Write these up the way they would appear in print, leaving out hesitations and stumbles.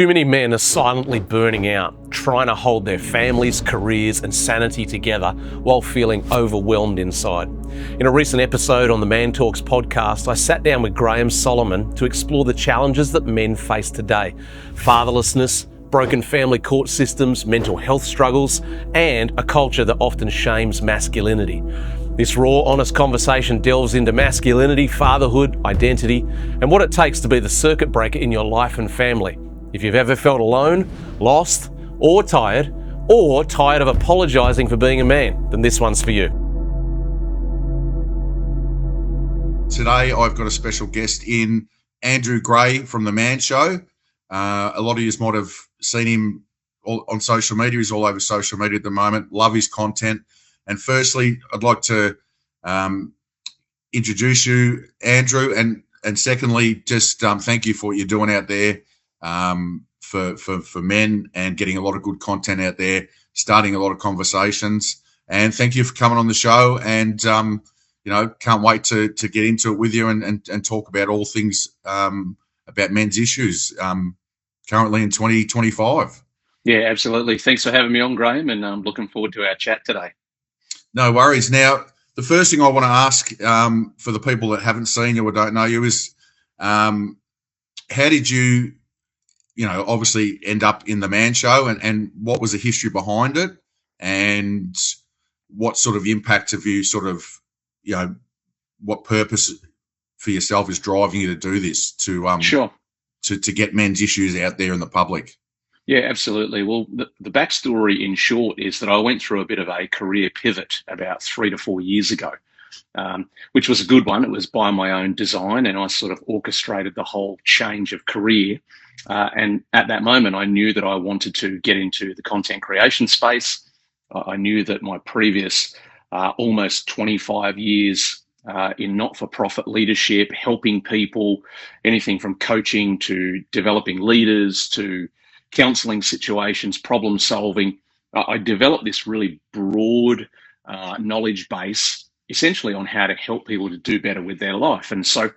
Too many men are silently burning out, trying to hold their families, careers and sanity together while feeling overwhelmed inside. In a recent episode on the ManTalks podcast, I sat down with Graham Solomon to explore the challenges that men face today: fatherlessness, broken family court systems, mental health struggles, and a culture that often shames masculinity. This raw, honest conversation delves into masculinity, fatherhood, identity, and what it takes to be the circuit breaker in your life and family. If you've ever felt alone, lost, or tired of apologising for being a man, then this one's for you. Today, I've got a special guest in, Andrew Gray from The Man Show. A lot of you might have seen him on social media. He's all over social media at the moment. Love his content. And firstly, I'd like to introduce you, Andrew. And secondly, just thank you for what you're doing out there for men and getting a lot of good content out there, starting a lot of conversations. And thank you for coming on the show. And, can't wait to get into it with you and talk about all things about men's issues currently in 2025. Yeah, absolutely. Thanks for having me on, Graham, and I'm looking forward to our chat today. No worries. Now, the first thing I want to ask for the people that haven't seen you or don't know you is how did you, obviously end up in The Man Show, and what was the history behind it, and what sort of impact have you what purpose for yourself is driving you to do this Sure. to get men's issues out there in the public? Yeah, absolutely. Well, the backstory in short is that I went through a bit of a career pivot about 3 to 4 years ago, which was a good one. It was by my own design, and I sort of orchestrated the whole change of career. And at that moment, I knew that I wanted to get into the content creation space. I knew that my previous almost 25 years in not-for-profit leadership, helping people, anything from coaching to developing leaders to counselling situations, problem solving, I developed this really broad knowledge base, essentially on how to help people to do better with their life. And so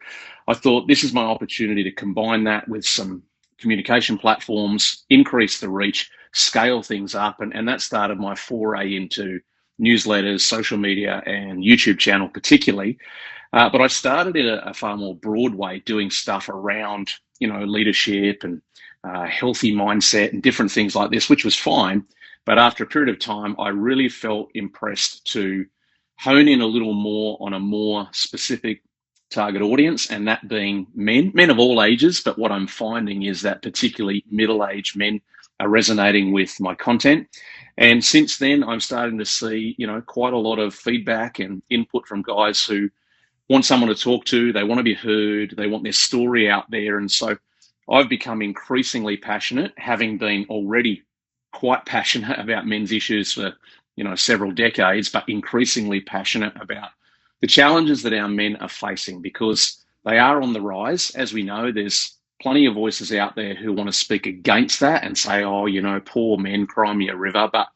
I thought this is my opportunity to combine that with some communication platforms, increase the reach, scale things up. And that started my foray into newsletters, social media, and YouTube channel particularly. But I started in a far more broad way, doing stuff around, leadership and healthy mindset and different things like this, which was fine. But after a period of time, I really felt impressed to hone in a little more on a more specific target audience, and that being men of all ages. But what I'm finding is that particularly middle-aged men are resonating with my content. And since then, I'm starting to see, quite a lot of feedback and input from guys who want someone to talk to. They want to be heard. They want their story out there. And so I've become increasingly passionate, having been already quite passionate about men's issues for, several decades, but increasingly passionate about the challenges that our men are facing, because they are on the rise. As we know, there's plenty of voices out there who want to speak against that and say, poor men, cry me a river. But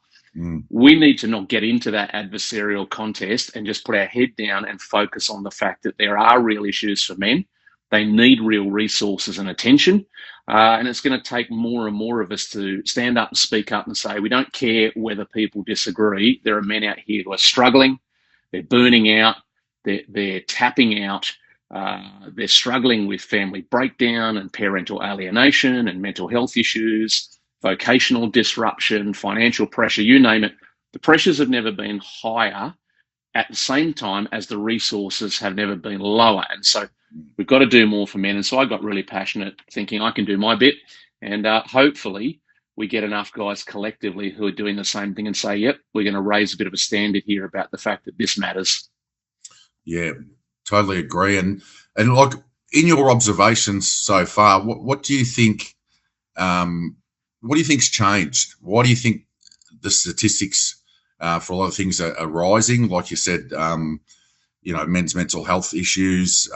we need to not get into that adversarial contest and just put our head down and focus on the fact that there are real issues for men. They need real resources and attention. And it's going to take more and more of us to stand up and speak up and say, we don't care whether people disagree. There are men out here who are struggling. They're burning out. They're tapping out. They're struggling with family breakdown and parental alienation and mental health issues, vocational disruption, financial pressure, you name it. The pressures have never been higher at the same time as the resources have never been lower. And so we've got to do more for men. And so I got really passionate, thinking I can do my bit. And hopefully we get enough guys collectively who are doing the same thing and say, yep, we're going to raise a bit of a standard here about the fact that this matters. Yeah, totally agree. And like, in your observations so far, what do you think? What do you think's changed? Why do you think the statistics for a lot of things are rising? Like you said, men's mental health issues,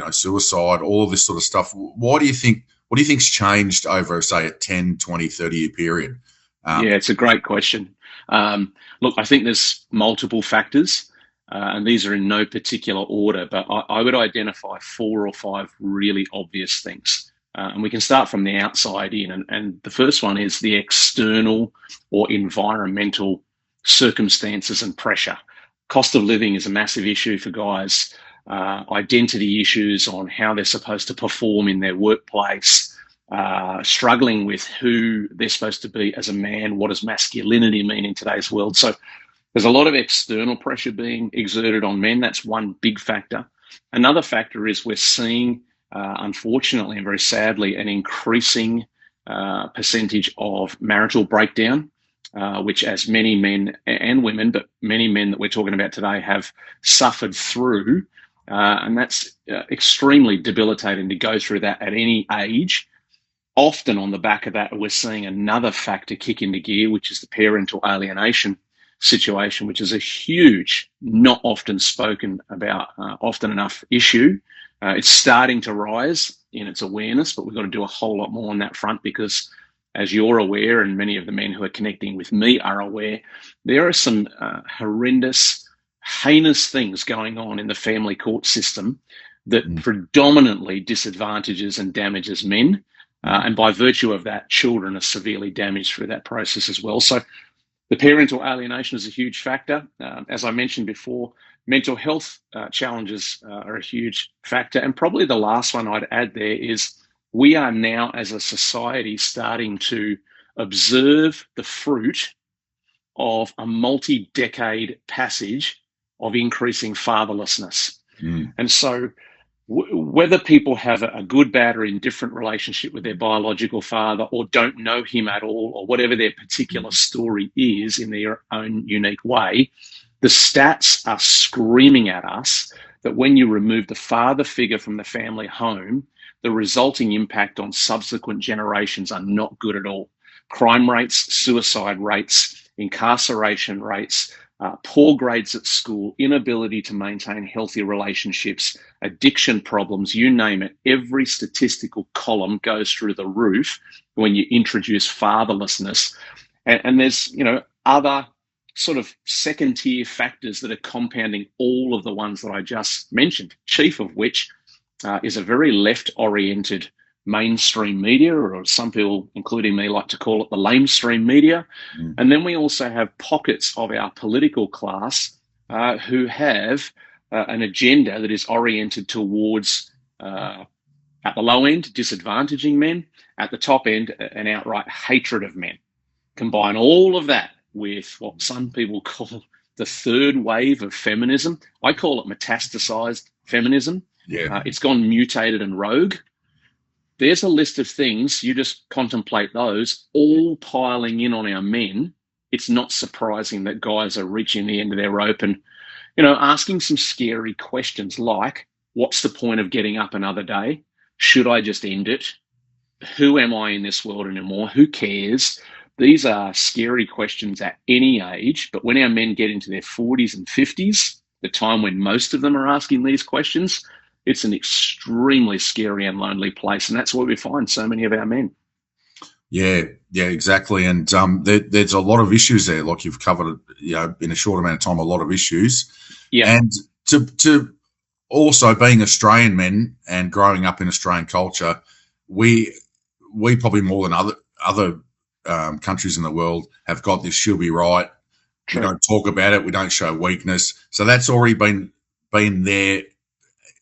suicide, all of this sort of stuff. What do you think's changed over, say, a 10, 20, 30-year period? Yeah, it's a great question. Look, I think there's multiple factors. And these are in no particular order, but I would identify 4 or 5 really obvious things. And we can start from the outside in. And the first one is the external or environmental circumstances and pressure. Cost of living is a massive issue for guys. Identity issues on how they're supposed to perform in their workplace, struggling with who they're supposed to be as a man. What does masculinity mean in today's world? So there's a lot of external pressure being exerted on men. That's one big factor. Another factor is we're seeing, unfortunately and very sadly, an increasing percentage of marital breakdown, which as many men and women, but many men that we're talking about today have suffered through. And that's extremely debilitating to go through that at any age. Often on the back of that, we're seeing another factor kick into gear, which is the parental alienation situation, which is a huge, not often spoken about, often enough issue. It's starting to rise in its awareness, but we've got to do a whole lot more on that front because, as you're aware, and many of the men who are connecting with me are aware, there are some horrendous, heinous things going on in the family court system that predominantly disadvantages and damages men. And by virtue of that, children are severely damaged through that process as well. So the parental alienation is a huge factor. As I mentioned before, mental health challenges are a huge factor. And probably the last one I'd add there is we are now as a society starting to observe the fruit of a multi-decade passage of increasing fatherlessness. And so whether people have a good, bad, or indifferent relationship with their biological father or don't know him at all, or whatever their particular story is in their own unique way, the stats are screaming at us that when you remove the father figure from the family home, the resulting impact on subsequent generations are not good at all. Crime rates, suicide rates, incarceration rates, poor grades at school, inability to maintain healthy relationships, addiction problems, you name it, every statistical column goes through the roof when you introduce fatherlessness. And there's, other sort of second tier factors that are compounding all of the ones that I just mentioned, chief of which is a very left-oriented mainstream media, or some people, including me, like to call it the lamestream media. And then we also have pockets of our political class who have an agenda that is oriented towards, at the low end, disadvantaging men, at the top end, an outright hatred of men. Combine all of that with what some people call the third wave of feminism. I call it metastasized feminism. It's gone mutated and rogue. There's a list of things, you just contemplate those, all piling in on our men. It's not surprising that guys are reaching the end of their rope and, asking some scary questions like, what's the point of getting up another day? Should I just end it? Who am I in this world anymore? Who cares? These are scary questions at any age, but when our men get into their 40s and 50s, the time when most of them are asking these questions, it's an extremely scary and lonely place, and that's where we find so many of our men. Yeah, exactly. And there's a lot of issues there. Like you've covered, in a short amount of time, a lot of issues. Yeah. And to also being Australian men and growing up in Australian culture, we probably more than other countries in the world have got this. She'll be right. True. We don't talk about it. We don't show weakness. So that's already been there,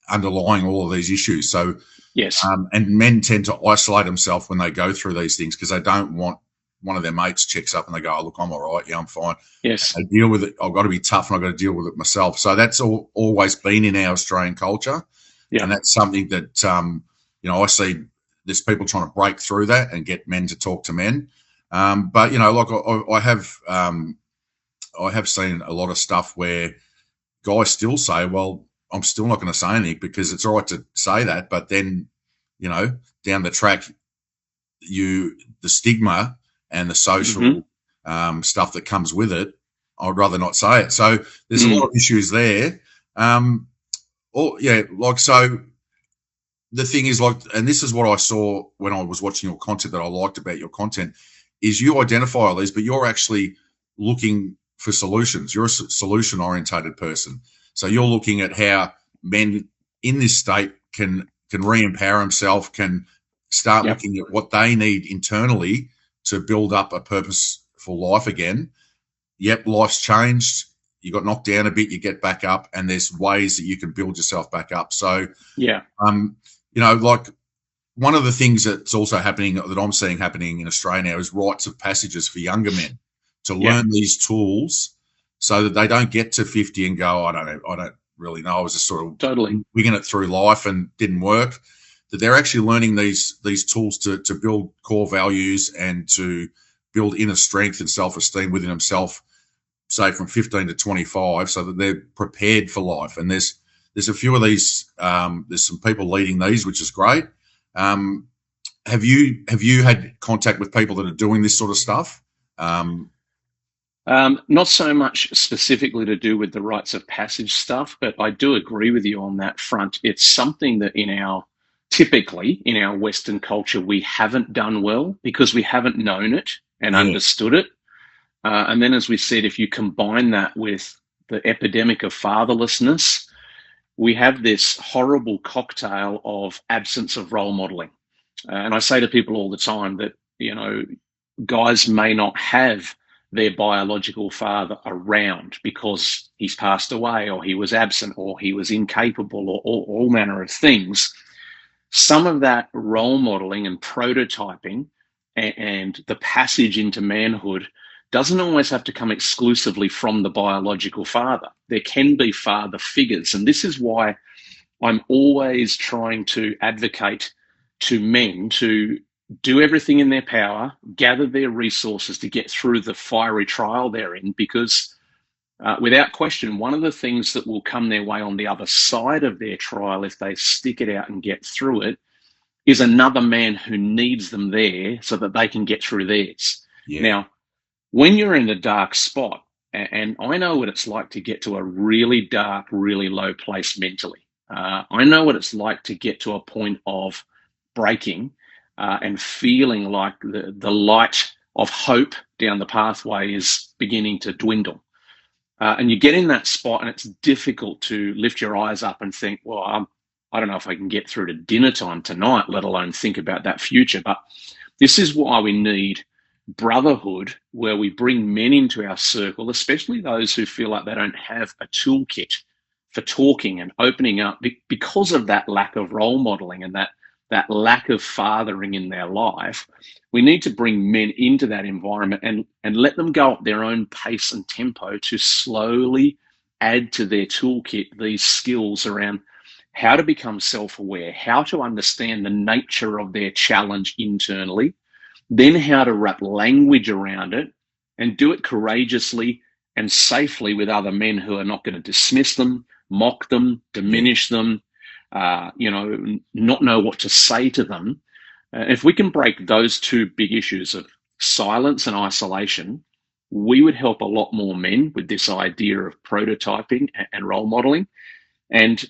underlying all of these issues. So yes, and men tend to isolate themselves when they go through these things because they don't want one of their mates checks up and they go, oh, look, I'm all right. Yeah, I'm fine. Yes. They deal with it. I've got to be tough and I've got to deal with it myself. So that's always been in our Australian culture. Yeah. And that's something that, I see there's people trying to break through that and get men to talk to men. But, I have seen a lot of stuff where guys still say, well, I'm still not going to say anything because it's all right to say that. But then, down the track, the stigma and the social stuff that comes with it, I'd rather not say it. So there's a lot of issues there. So the thing is, and this is what I saw when I was watching your content that I liked about your content, is you identify all these, but you're actually looking for solutions. You're a solution-orientated person. So you're looking at how men in this state can re-empower himself, can start Yep. looking at what they need internally to build up a purposeful life again. Yep, life's changed. You got knocked down a bit, you get back up, and there's ways that you can build yourself back up. So, Yeah. Like one of the things that's also happening, that I'm seeing happening in Australia now, is rites of passages for younger men to learn these tools so that they don't get to 50 and go, I don't really know. I was just sort of Totally winging it through life and didn't work. That they're actually learning these tools to build core values and to build inner strength and self-esteem within themselves, say from 15 to 25, so that they're prepared for life. And there's a few of these. There's some people leading these, which is great. Have you had contact with people that are doing this sort of stuff? Not so much specifically to do with the rites of passage stuff, but I do agree with you on that front. It's something that typically in our Western culture, we haven't done well because we haven't known it and understood it. And then, as we said, if you combine that with the epidemic of fatherlessness, we have this horrible cocktail of absence of role modeling. And I say to people all the time that, guys may not have their biological father around because he's passed away or he was absent or he was incapable or all manner of things. Some of that role modeling and prototyping and the passage into manhood doesn't always have to come exclusively from the biological father. There can be father figures. And this is why I'm always trying to advocate to men to do everything in their power, gather their resources to get through the fiery trial they're in, because without question, one of the things that will come their way on the other side of their trial, if they stick it out and get through it, is another man who needs them there so that they can get through theirs. Yeah. Now, when you're in a dark spot, and I know what it's like to get to a really dark, really low place mentally. I know what it's like to get to a point of breaking and feeling like the light of hope down the pathway is beginning to dwindle. And you get in that spot and it's difficult to lift your eyes up and think, well, I don't know if I can get through to dinner time tonight, let alone think about that future. But this is why we need brotherhood, where we bring men into our circle, especially those who feel like they don't have a toolkit for talking and opening up because of that lack of role modeling and that lack of fathering in their life. We need to bring men into that environment and let them go at their own pace and tempo to slowly add to their toolkit these skills around how to become self-aware, how to understand the nature of their challenge internally, then how to wrap language around it and do it courageously and safely with other men who are not going to dismiss them, mock them, diminish them, not know what to say to them. If we can break those two big issues of silence and isolation, we would help a lot more men with this idea of prototyping and role modeling. And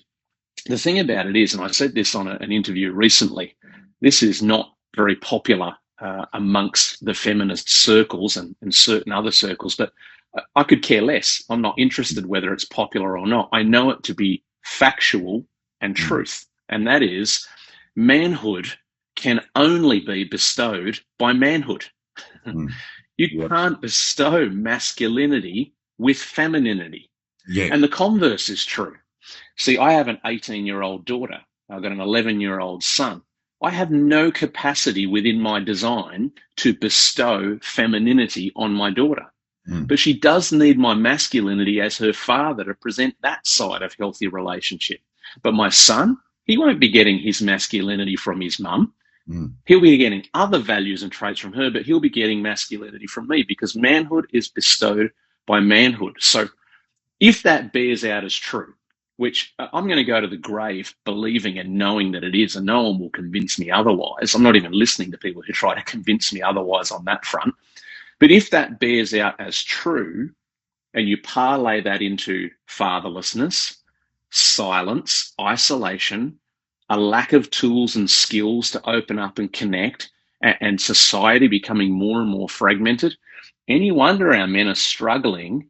the thing about it is, and I said this on an interview recently, this is not very popular amongst the feminist circles and certain other circles, but I could care less. I'm not interested whether it's popular or not. I know it to be factual and truth, and that is manhood can only be bestowed by manhood. You can't bestow masculinity with femininity. Yeah. And the converse is true. See, I have an 18-year-old daughter. I've got an 11-year-old son. I have no capacity within my design to bestow femininity on my daughter. But she does need my masculinity as her father to present that side of healthy relationship. But my son, he won't be getting his masculinity from his mum. He'll be getting other values and traits from her, but he'll be getting masculinity from me because manhood is bestowed by manhood. So if that bears out as true, which I'm going to go to the grave believing and knowing that it is, and no one will convince me otherwise. I'm not even listening to people who try to convince me otherwise on that front. But if that bears out as true, and you parlay that into fatherlessness, silence, isolation, a lack of tools and skills to open up and connect, and society becoming more and more fragmented, any wonder our men are struggling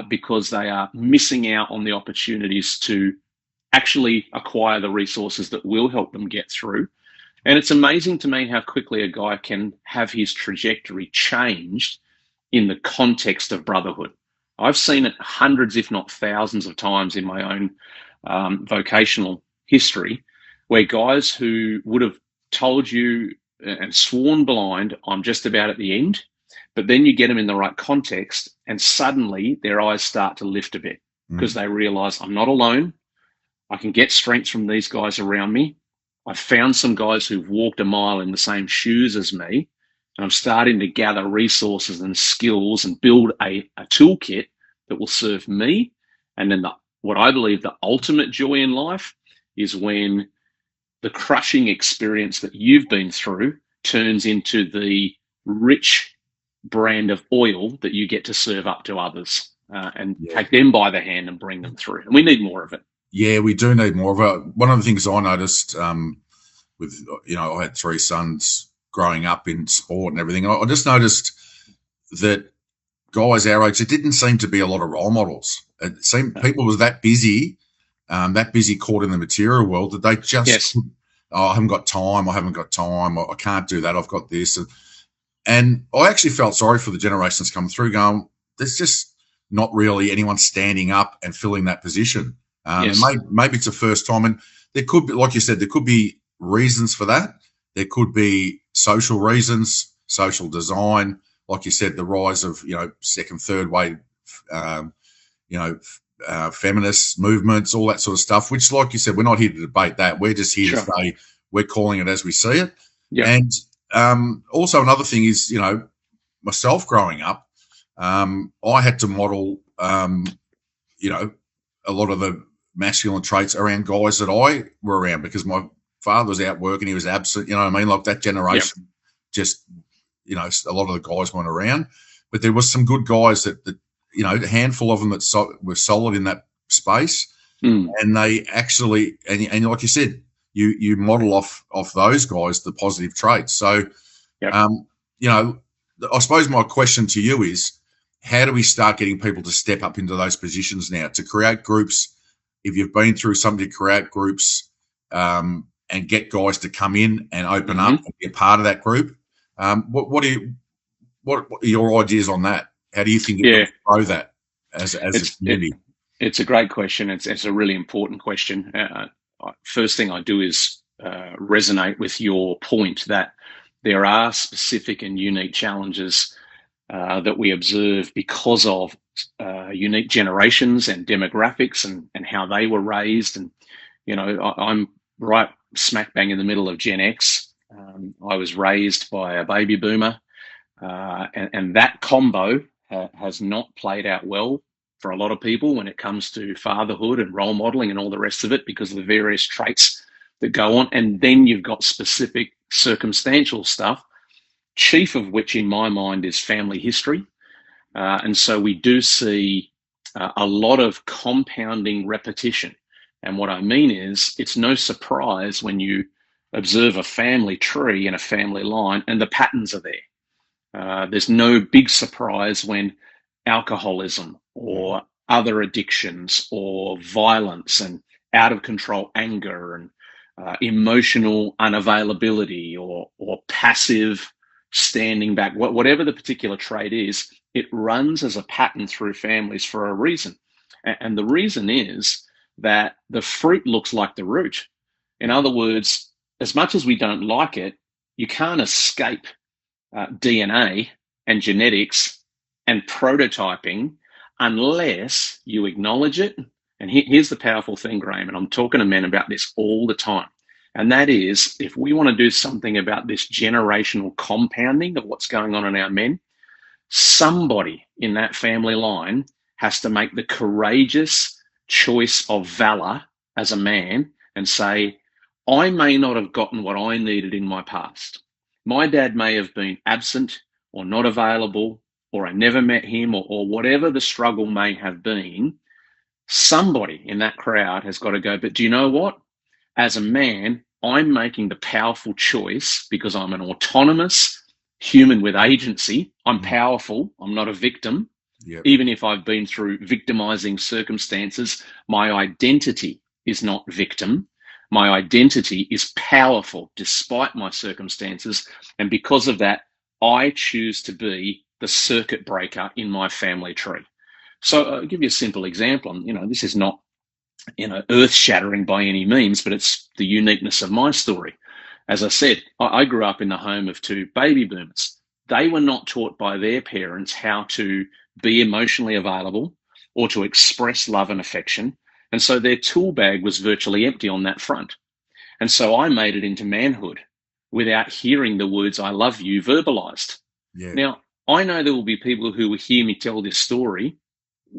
because they are missing out on the opportunities to actually acquire the resources that will help them get through. And it's amazing to me how quickly a guy can have his trajectory changed in the context of brotherhood. I've seen it hundreds, if not thousands of times in my own vocational history, where guys who would have told you and sworn blind, I'm just about at the end, but then you get them in the right context and suddenly their eyes start to lift a bit because they realize I'm not alone. I can get strength from these guys around me. I've found some guys who've walked a mile in the same shoes as me, and I'm starting to gather resources and skills and build a toolkit that will serve me. And then what I believe the ultimate joy in life is when the crushing experience that you've been through turns into the rich brand of oil that you get to serve up to others and take them by the hand and bring them through. And we need more of it. Yeah, we do need more of it. One of the things I noticed with, I had 3 sons growing up in sport and everything. I just noticed that guys our age, there didn't seem to be a lot of role models. It seemed people was that busy caught in the material world that they just, I haven't got time. I can't do that. I've got this. And I actually felt sorry for the generations coming through going, there's just not really anyone standing up and filling that position. And maybe it's the first time. And there could be, like you said, there could be reasons for that. There could be social reasons, social design, like you said, the rise of, second, third wave, feminist movements, all that sort of stuff, which, like you said, we're not here to debate that. We're just here to say we're calling it as we see it. Yeah. And also another thing is, myself growing up, I had to model, a lot of the masculine traits around guys that I were around because my father was out working, he was absent, like that generation, just, a lot of the guys weren't around, but there was some good guys that a handful of them that were solid in that space. And they actually, and like you said, you model off those guys, the positive traits. So, I suppose my question to you is, how do we start getting people to step up into those positions now, to create groups? If you've been through something, to create groups and get guys to come in and open up and be a part of that group. What are your ideas on that? How do you think you can grow that as a community? It's a great question. It's a really important question. First thing I do is resonate with your point that there are specific and unique challenges that we observe because of unique generations and demographics and how they were raised. And, I'm right smack bang in the middle of Gen X. I was raised by a baby boomer, and that combo has not played out well for a lot of people when it comes to fatherhood and role modeling and all the rest of it because of the various traits that go on. And then you've got specific circumstantial stuff, chief of which in my mind is family history. And so we do see a lot of compounding repetition. And what I mean is it's no surprise when you observe a family tree and a family line and the patterns are there. There's no big surprise when alcoholism or other addictions or violence and out of control anger and emotional unavailability or passive standing back, whatever the particular trait is, it runs as a pattern through families for a reason. And the reason is that the fruit looks like the root. In other words, as much as we don't like it, you can't escape DNA and genetics and prototyping unless you acknowledge it. And here's the powerful thing, Graham, and I'm talking to men about this all the time. And that is, if we want to do something about this generational compounding of what's going on in our men, somebody in that family line has to make the courageous choice of valor as a man and say, I may not have gotten what I needed in my past. My dad may have been absent or not available, or I never met him, or whatever the struggle may have been. Somebody in that crowd has got to go, but do you know what? As a man, I'm making the powerful choice because I'm an autonomous human with agency. I'm powerful. I'm not a victim. Yep. Even if I've been through victimizing circumstances, my identity is not victim. My identity is powerful despite my circumstances. And because of that, I choose to be the circuit breaker in my family tree. So I'll give you a simple example. And, this is not, earth shattering by any means, but it's the uniqueness of my story. As I said, I grew up in the home of two baby boomers. They were not taught by their parents how to be emotionally available or to express love and affection. And so their tool bag was virtually empty on that front. And so I made it into manhood without hearing the words "I love you" verbalized. Yeah. Now, I know there will be people who will hear me tell this story.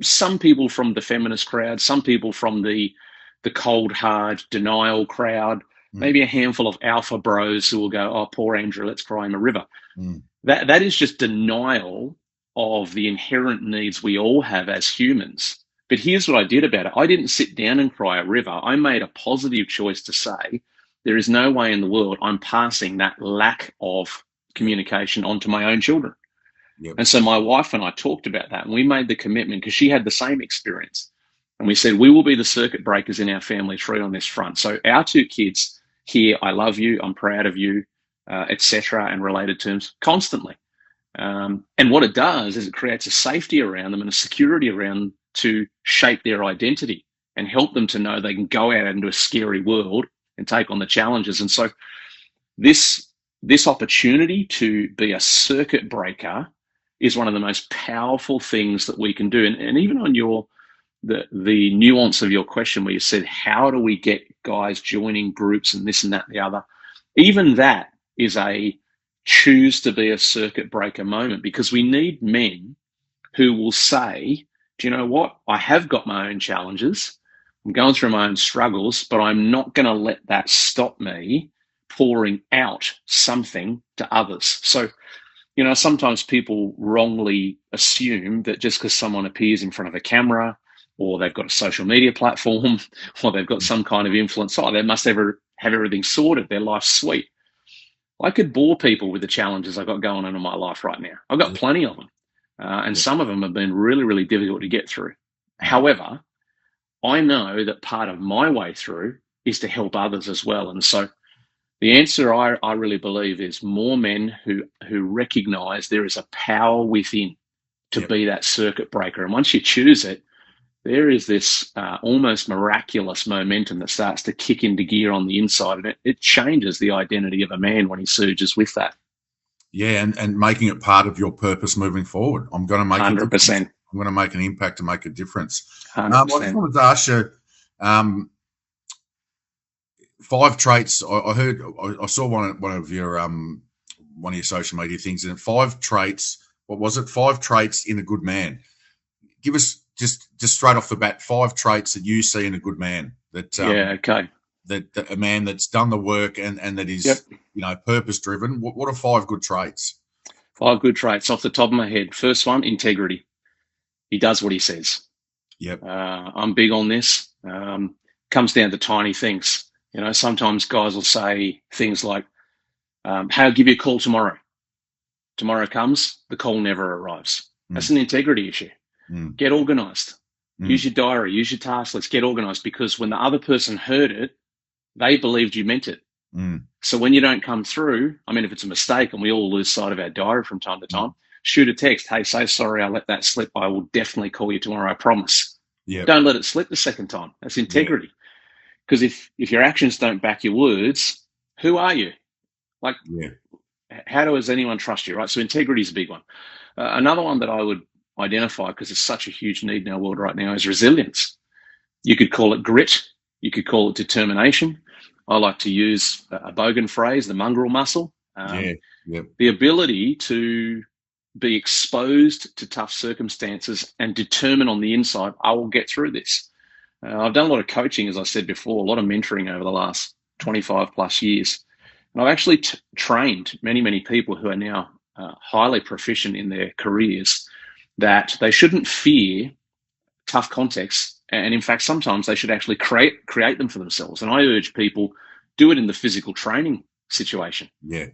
Some people from the feminist crowd, some people from the cold, hard denial crowd, maybe a handful of alpha bros who will go, "Oh, poor Andrew, let's cry him a river." That is just denial of the inherent needs we all have as humans. But here's what I did about it. I didn't sit down and cry a river. I made a positive choice to say, there is no way in the world I'm passing that lack of communication onto my own children. Yep. And so my wife and I talked about that, and we made the commitment because she had the same experience. And we said, we will be the circuit breakers in our family tree on this front. So our two kids hear "I love you," "I'm proud of you," etc., and related terms constantly. And what it does is it creates a safety around them and a security around them to shape their identity and help them to know they can go out into a scary world and take on the challenges. And so this opportunity to be a circuit breaker is one of the most powerful things that we can do. And even on the nuance of your question where you said, how do we get guys joining groups and this and that and the other? Even that is a choose to be a circuit breaker moment, because we need men who will say, do you know what? I have got my own challenges. I'm going through my own struggles, but I'm not going to let that stop me pouring out something to others. So, sometimes people wrongly assume that just because someone appears in front of a camera or they've got a social media platform or they've got some kind of influence, they must have everything sorted. Their life's sweet. I could bore people with the challenges I've got going on in my life right now. I've got plenty of them. And some of them have been really, really difficult to get through. However, I know that part of my way through is to help others as well. And so the answer, I really believe, is more men who recognize there is a power within to be that circuit breaker. And once you choose it, there is this almost miraculous momentum that starts to kick into gear on the inside. And it changes the identity of a man when he surges with that. Yeah, and making it part of your purpose moving forward. I'm going to make 100%. I'm going to make an impact to make a difference. 100%. I just wanted to ask you, 5 traits. I saw one of your social media things, and 5 traits. What was it? 5 traits in a good man. Give us just straight off the bat 5 traits that you see in a good man. Okay. That a man that's done the work and that is purpose driven. What are 5 good traits? 5 good traits off the top of my head. First one, integrity. He does what he says. Yep. I'm big on this. Comes down to tiny things. Sometimes guys will say things like, "Hey, I'll give you a call tomorrow." Tomorrow comes, the call never arrives. That's an integrity issue. Get organized. Use your diary, use your task list, get organized, because when the other person heard it, they believed you meant it. So when you don't come through, if it's a mistake, and we all lose sight of our diary from time to time, shoot a text. "Hey, so sorry, I let that slip. I will definitely call you tomorrow, I promise." Yep. Don't let it slip the second time. That's integrity. Because if your actions don't back your words, who are you? How does anyone trust you, right? So integrity is a big one. Another one that I would identify, because it's such a huge need in our world right now, is resilience. You could call it grit. You could call it determination. I like to use a bogan phrase, the mongrel muscle. The ability to be exposed to tough circumstances and determine on the inside, I will get through this. I've done a lot of coaching, as I said before, a lot of mentoring over the last 25 plus years. And I've actually trained many, many people who are now highly proficient in their careers that they shouldn't fear tough contexts. And in fact, sometimes they should actually create them for themselves. And I urge people, do it in the physical training situation. Yeah.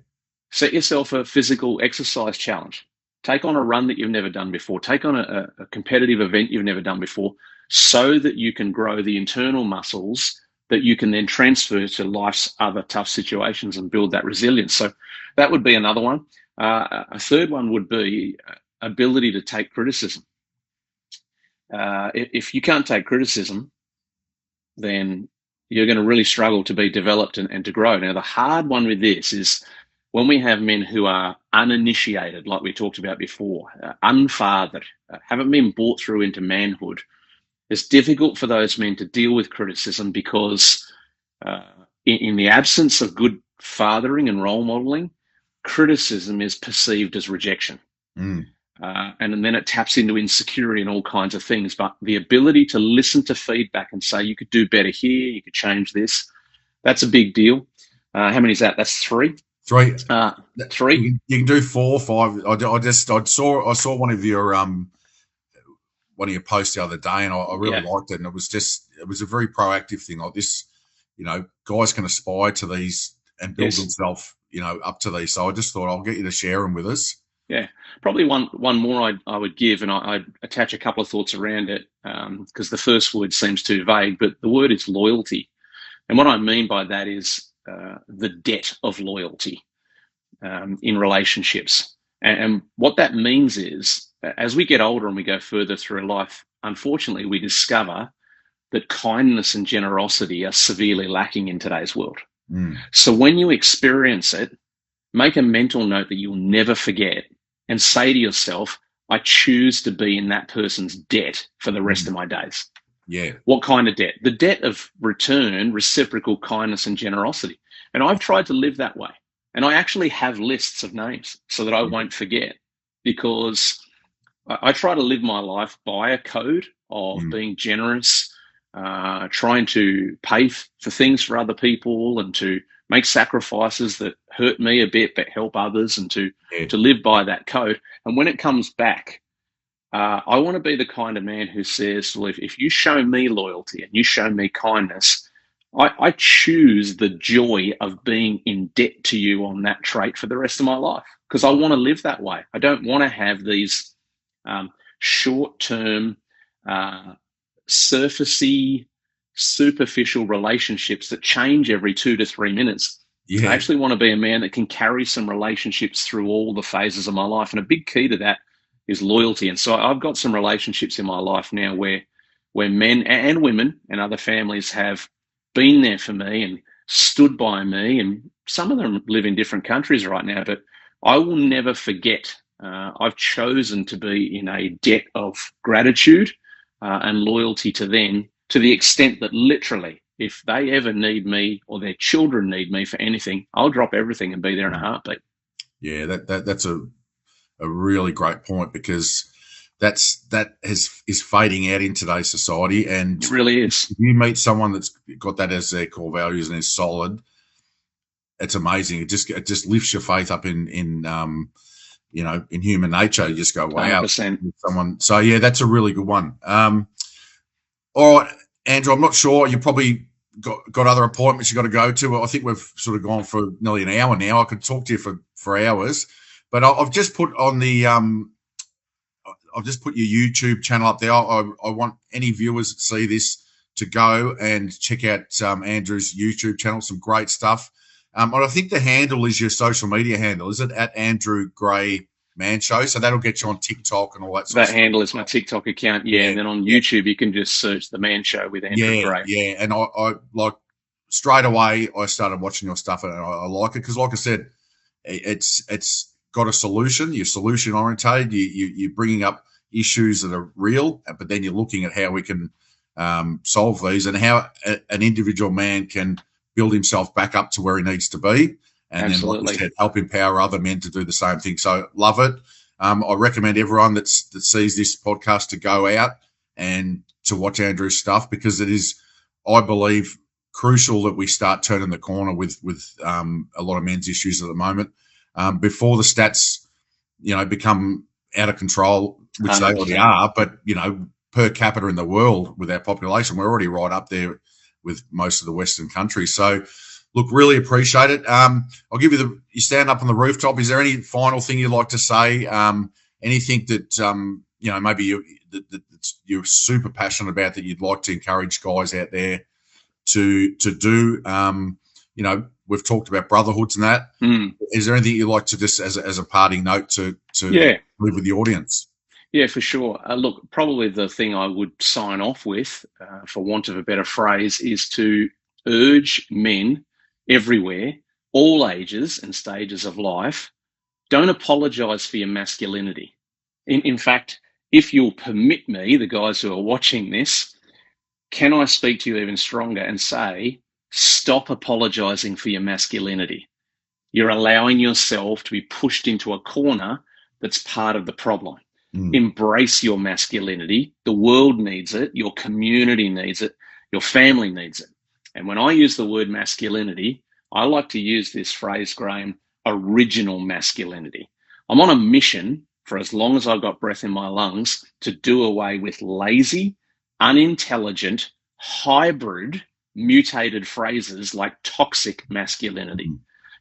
Set yourself a physical exercise challenge. Take on a run that you've never done before. Take on a competitive event you've never done before, so that you can grow the internal muscles that you can then transfer to life's other tough situations and build that resilience. So that would be another one. A third one would be ability to take criticism. If you can't take criticism, then you're going to really struggle to be developed and to grow. Now, the hard one with this is when we have men who are uninitiated, like we talked about before, unfathered, haven't been brought through into manhood. It's difficult for those men to deal with criticism because in the absence of good fathering and role modeling, criticism is perceived as rejection. And then it taps into insecurity and all kinds of things. But the ability to listen to feedback and say, you could do better here, you could change this, that's a big deal. How many is that? That's three. Three. Three. You can do 4 or 5. I saw one of your posts the other day, and I really liked it. And it was a very proactive thing like this. Guys can aspire to these and build themselves, up to these. So I just thought I'll get you to share them with us. Yeah, probably one more I would give, and I'd attach a couple of thoughts around it because the first word seems too vague, but the word is loyalty. And what I mean by that is the debt of loyalty in relationships. And what that means is as we get older and we go further through life, unfortunately, we discover that kindness and generosity are severely lacking in today's world. So when you experience it, make a mental note that you'll never forget and say to yourself, I choose to be in that person's debt for the rest of my days. Yeah. What kind of debt? The debt of return, reciprocal kindness and generosity. And I've tried to live that way. And I actually have lists of names so that I won't forget, because I try to live my life by a code of being generous, trying to pay for things for other people and to make sacrifices that hurt me a bit but help others, and to live by that code. And when it comes back, I want to be the kind of man who says, well, if you show me loyalty and you show me kindness, I choose the joy of being in debt to you on that trait for the rest of my life, because I want to live that way. I don't want to have these short-term, surfacey, superficial relationships that change every 2 to 3 minutes. I actually want to be a man that can carry some relationships through all the phases of my life. And a big key to that is loyalty. And so I've got some relationships in my life now where men and women and other families have been there for me and stood by me. And some of them live in different countries right now, but I will never forget. I've chosen to be in a debt of gratitude and loyalty to them, to the extent that literally, if they ever need me or their children need me for anything, I'll drop everything and be there in a heartbeat. Yeah, that's a really great point, because that is fading out in today's society, and it really is. If you meet someone that's got that as their core values and is solid, it's amazing. It just lifts your faith up in human nature. You just go, wow, 100%. Someone. So yeah, that's a really good one. All right, Andrew, I'm not sure. You probably got other appointments you got to go to. I think we've sort of gone for nearly an hour now. I could talk to you for hours, but I've just put on the I've just put your YouTube channel up there. I want any viewers that see this to go and check out Andrew's YouTube channel. Some great stuff. And I think the handle is your social media handle. Is it at Andrew Gray Man Show? So that'll get you on TikTok and all that sort of stuff. That handle is my TikTok account, yeah. And then on YouTube, you can just search The Man Show with Andrew Gray. Yeah, and I like straight away, I started watching your stuff, and I like it because, like I said, it's got a solution. You're solution orientated. You're bringing up issues that are real, but then you're looking at how we can solve these and how an individual man can build himself back up to where he needs to be. And Absolutely. Then, like I said, help empower other men to do the same thing. So love it. I recommend everyone that sees this podcast to go out and to watch Andrew's stuff, because it is, I believe, crucial that we start turning the corner with a lot of men's issues at the moment before the stats, become out of control, which 100%. They already are. But, per capita in the world with our population, we're already right up there with most of the Western countries. So, look, really appreciate it. I'll give you you stand up on the rooftop. Is there any final thing you'd like to say? Anything that, maybe you're super passionate about that you'd like to encourage guys out there to do. You know, we've talked about brotherhoods and that. Is there anything you'd like to just as a parting note to leave with the audience? Yeah, for sure. Look, probably the thing I would sign off with, for want of a better phrase, is to urge men everywhere, all ages and stages of life, don't apologize for your masculinity. In fact, if you'll permit me, the guys who are watching this, can I speak to you even stronger and say, stop apologizing for your masculinity. You're allowing yourself to be pushed into a corner that's part of the problem. Embrace your masculinity. The world needs it. Your community needs it. Your family needs it. And when I use the word masculinity, I like to use this phrase, Graham, original masculinity. I'm on a mission for as long as I've got breath in my lungs to do away with lazy, unintelligent, hybrid, mutated phrases like toxic masculinity.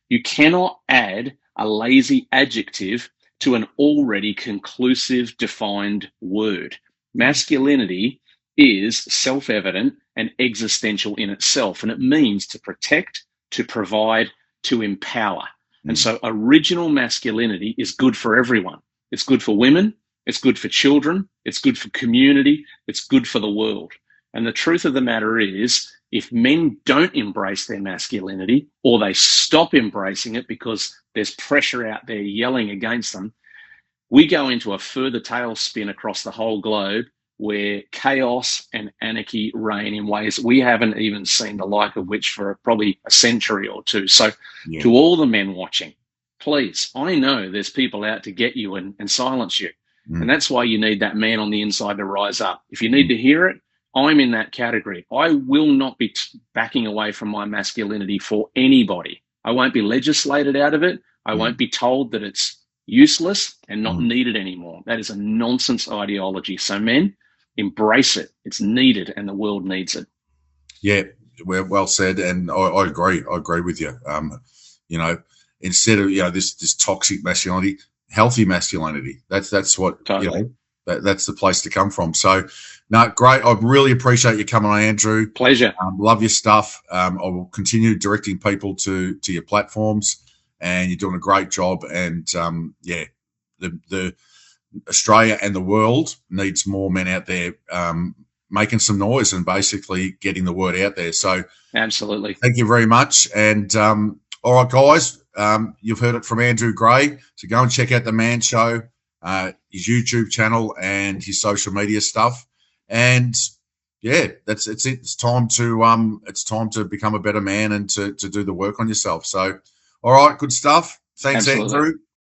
You cannot add a lazy adjective to an already conclusive, defined word. Masculinity is self-evident and existential in itself, and it means to protect, to provide, to empower. And so original masculinity is good for everyone. It's good for women, it's good for children, it's good for community, it's good for the world. And the truth of the matter is, if men don't embrace their masculinity, or they stop embracing it because there's pressure out there yelling against them, we go into a further tailspin across the whole globe where chaos and anarchy reign in ways we haven't even seen the like of which for probably a century or two. So to all the men watching, please, I know there's people out to get you and silence you. And that's why you need that man on the inside to rise up. If you need to hear it, I'm in that category. I will not be backing away from my masculinity for anybody. I won't be legislated out of it. I won't be told that it's useless and not needed anymore. That is a nonsense ideology. So men, embrace it. It's needed and the world needs it. Yeah, well said. And I agree. I agree with you. You know, instead of, you know, this toxic masculinity, healthy masculinity. That's what, totally. You know, that's the place to come from. So, no, great. I really appreciate you coming on, Andrew. Pleasure. Love your stuff. I will continue directing people to your platforms, and you're doing a great job. And the Australia and the world needs more men out there making some noise and basically getting the word out there. So, absolutely. Thank you very much. And all right, guys, you've heard it from Andrew Gray. So go and check out the Man Show, his YouTube channel, and his social media stuff. And yeah, it's it. It's time to become a better man and to do the work on yourself. So, all right, good stuff. Thanks, Absolutely. Andrew.